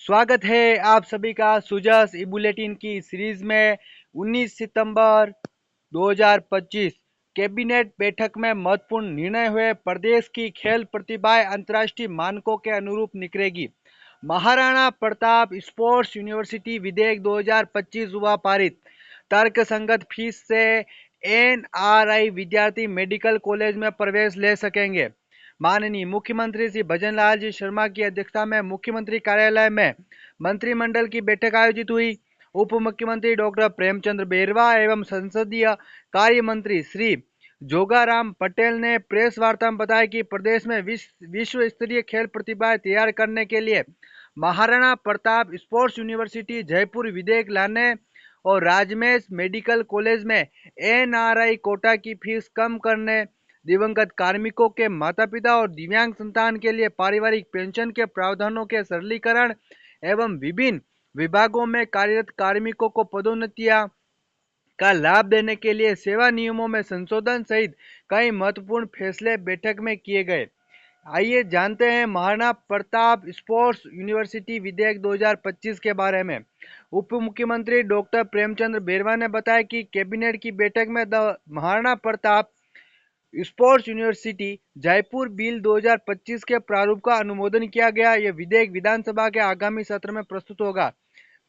स्वागत है आप सभी का सुजस ई बुलेटिन की सीरीज में। 19 सितंबर 2025 कैबिनेट बैठक में महत्वपूर्ण निर्णय हुए। प्रदेश की खेल प्रतिभाएं अंतर्राष्ट्रीय मानकों के अनुरूप निखरेगी। महाराणा प्रताप स्पोर्ट्स यूनिवर्सिटी विधेयक 2025 हुआ पारित। तर्क संगत फीस से एनआरआई विद्यार्थी मेडिकल कॉलेज में प्रवेश ले सकेंगे। माननीय मुख्यमंत्री श्री भजनलाल जी शर्मा की अध्यक्षता में मुख्यमंत्री कार्यालय में मंत्रिमंडल की बैठक आयोजित हुई। उप मुख्यमंत्री डॉक्टर प्रेमचंद्र बेरवा एवं संसदीय कार्य मंत्री श्री जोगाराम पटेल ने प्रेस वार्ता में बताया कि प्रदेश में विश्व स्तरीय खेल प्रतिभाएं तैयार करने के लिए महाराणा प्रताप स्पोर्ट्स यूनिवर्सिटी जयपुर विधेयक लाने और राजमेश मेडिकल कॉलेज में एनआरआई कोटा की फीस कम करने, दिवंगत कार्मिकों के माता पिता और दिव्यांग संतान के लिए पारिवारिक पेंशन के प्रावधानों के सरलीकरण एवं विभिन्न विभागों में कार्यरत कार्मिकों को पदोन्नतियां का लाभ देने के लिए सेवा नियमों में संशोधन सहित कई महत्वपूर्ण फैसले बैठक में किए गए। आइए जानते हैं महाराणा प्रताप स्पोर्ट्स यूनिवर्सिटी विधेयक 2025 के बारे में। उप मुख्यमंत्री डॉक्टर प्रेमचंद्र बेरवा ने बताया कि कैबिनेट की बैठक में Maharana Pratap sports university Jaipur bill 2025 के प्रारूप का अनुमोदन किया गया। यह विधेयक विधानसभा के आगामी सत्र में प्रस्तुत होगा।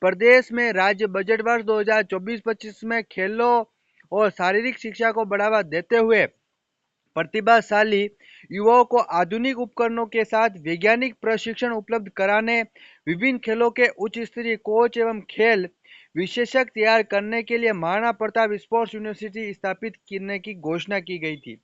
प्रदेश में राज्य बजट वर्ष 2024-25 में खेलों और शारीरिक शिक्षा को बढ़ावा देते हुए प्रतिभाशाली युवाओं को आधुनिक उपकरणों के साथ वैज्ञानिक प्रशिक्षण उपलब्ध कराने, विभिन्न खेलों के उच्च स्तरीय कोच एवं खेल विशेषज्ञ तैयार करने के लिए महाराणा प्रताप स्पोर्ट्स यूनिवर्सिटी स्थापित करने की घोषणा की गई थी।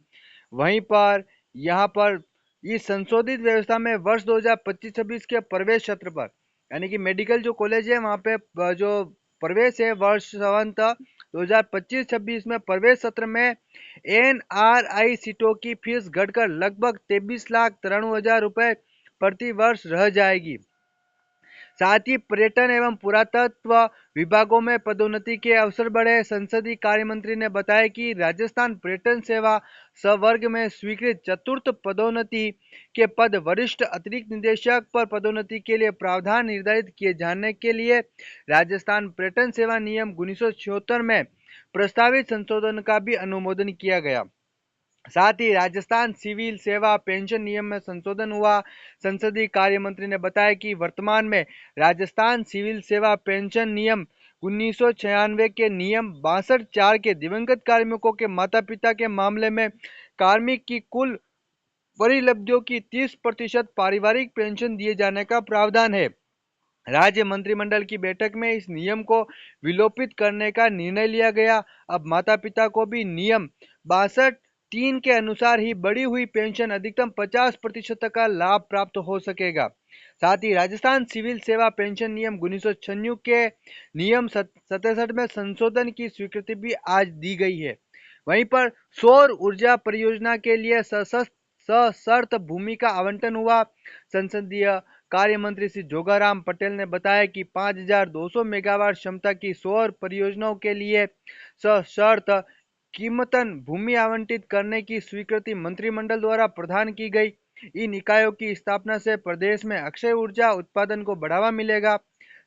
वहीं पर यहाँ पर इस संशोधित व्यवस्था में वर्ष 2025-26 के प्रवेश सत्र पर यानी कि मेडिकल जो कॉलेज है वहाँ पे जो प्रवेश है वर्ष संवत 2025-26 में प्रवेश सत्र में एनआरआई सीटों की फीस घटकर लगभग 23,93,000 रुपए प्रति वर्ष रह जाएगी। साथ ही पर्यटन एवं पुरातत्व विभागों में पदोन्नति के अवसर बढ़े। संसदीय कार्य मंत्री ने बताया कि राजस्थान पर्यटन सेवा संवर्ग में स्वीकृत चतुर्थ पदोन्नति के पद वरिष्ठ अतिरिक्त निदेशक पर पदोन्नति के लिए प्रावधान निर्धारित किए जाने के लिए राजस्थान पर्यटन सेवा नियम 1976 में प्रस्तावित संशोधन का भी अनुमोदन किया गया। साथ ही राजस्थान सिविल सेवा पेंशन नियम में संशोधन हुआ। संसदीय कार्य मंत्री ने बताया कि वर्तमान में राजस्थान सिविल सेवा पेंशन नियम 1996 के नियम 62(4) के दिवंगत कार्मिकों के माता पिता के मामले में कार्मिक की कुल परिलब्धियों की 30% पारिवारिक पेंशन दिए जाने का प्रावधान है। राज्य मंत्रिमंडल की बैठक में इस नियम को विलोपित करने का निर्णय लिया गया। अब माता पिता को भी नियम 62(3) के अनुसार ही बढ़ी हुई पेंशन अधिकतम 50% का लाभ प्राप्त हो सकेगा। साथ ही राजस्थान सिविल सेवा पेंशन नियम 1996 के नियम 67 में संशोधन की स्वीकृति भी आज दी गई है। वहीं पर सौर ऊर्जा परियोजना के लिए सशर्त भूमि का आवंटन हुआ। संसदीय कार्य मंत्री श्री जोगाराम पटेल ने बताया कि 5,200 मेगावाट क्षमता की सौर परियोजनाओं के लिए सशर्त कीमतन भूमि आवंटित करने की स्वीकृति मंत्रिमंडल द्वारा प्रदान की गई। इन इकाइयों की स्थापना से प्रदेश में अक्षय ऊर्जा उत्पादन को बढ़ावा मिलेगा।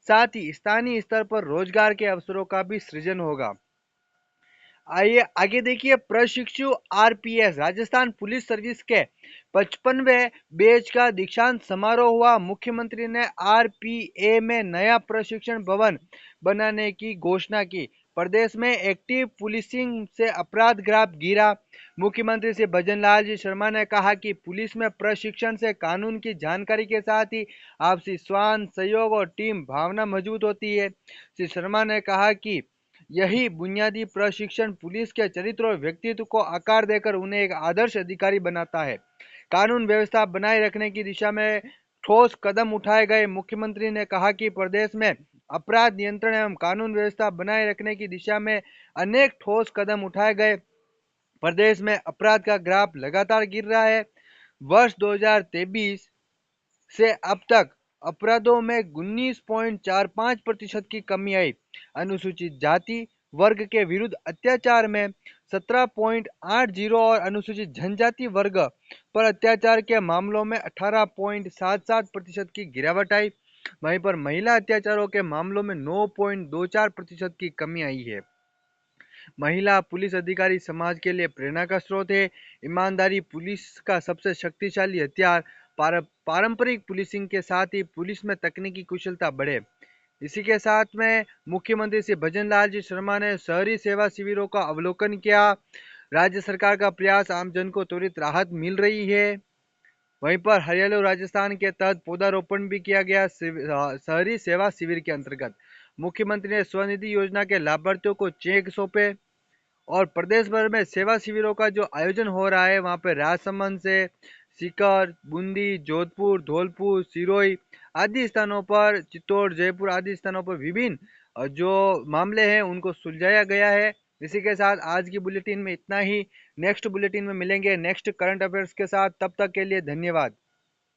साथ ही स्थानीय स्तर पर रोजगार के अवसरों का भी सृजन होगा। आइए आगे देखिए। प्रशिक्षु आरपीएस राजस्थान पुलिस सर्विस के 55वें बैच का दीक्षांत समारोह हुआ। मुख्यमंत्री ने आरपीए में नया प्रशिक्षण भवन बनाने की घोषणा की। प्रदेश में एक्टिव पुलिसिंग से अपराध ग्राफ गिरा। मुख्यमंत्री श्री भजनलाल जी शर्मा ने कहा कि पुलिस में प्रशिक्षण से कानून की जानकारी के साथ ही आपसी स्वान सहयोग और टीम भावना मजबूत होती है। श्री शर्मा ने कहा कि यही बुनियादी प्रशिक्षण पुलिस के चरित्र और व्यक्तित्व को आकार देकर उन्हें एक आदर्श अधिकारी बनाता है। कानून व्यवस्था बनाए रखने की दिशा में ठोस कदम उठाए गए। मुख्यमंत्री ने कहा कि प्रदेश में अपराध नियंत्रण एवं कानून व्यवस्था बनाए रखने की दिशा में अनेक ठोस कदम उठाए गए। प्रदेश में अपराध का ग्राफ लगातार गिर रहा है। वर्ष 2023 से अब तक अपराधों में 19.45% की कमी आई। अनुसूचित जाति वर्ग के विरुद्ध अत्याचार में 17.80 और अनुसूचित जनजाति वर्ग पर अत्याचार के मामलों में 18.77% की गिरावट आई। वहीं पर महिला अत्याचारों के मामलों में 9.24% की कमी आई है। महिला पुलिस अधिकारी समाज के लिए प्रेरणा का स्रोत है। ईमानदारी पुलिस का सबसे शक्तिशाली हथियार। पारंपरिक पुलिसिंग के साथ ही पुलिस में तकनीकी कुशलता बढ़े। इसी के साथ में मुख्यमंत्री श्री भजन लाल जी शर्मा ने शहरी सेवा शिविरों का अवलोकन किया। राज्य सरकार का प्रयास आमजन को त्वरित राहत मिल रही है। वहीं पर हरियाणा राजस्थान के तहत पौधारोपण भी किया गया शहरी सेवा शिविर के अंतर्गत। मुख्यमंत्री ने स्वनिधि योजना के लाभार्थियों को चेक सौंपे। और प्रदेश भर में सेवा शिविरों का जो आयोजन हो रहा है वहाँ पे राजसमंद से सीकर, बूंदी, जोधपुर, धौलपुर, सिरोही आदि स्थानों पर, चित्तौड़, जयपुर आदि स्थानों पर विभिन्न जो मामले हैं उनको सुलझाया गया है। इसी के साथ आज की बुलेटिन में इतना ही। नेक्स्ट बुलेटिन में मिलेंगे नेक्स्ट करंट अफेयर्स के साथ। तब तक के लिए धन्यवाद।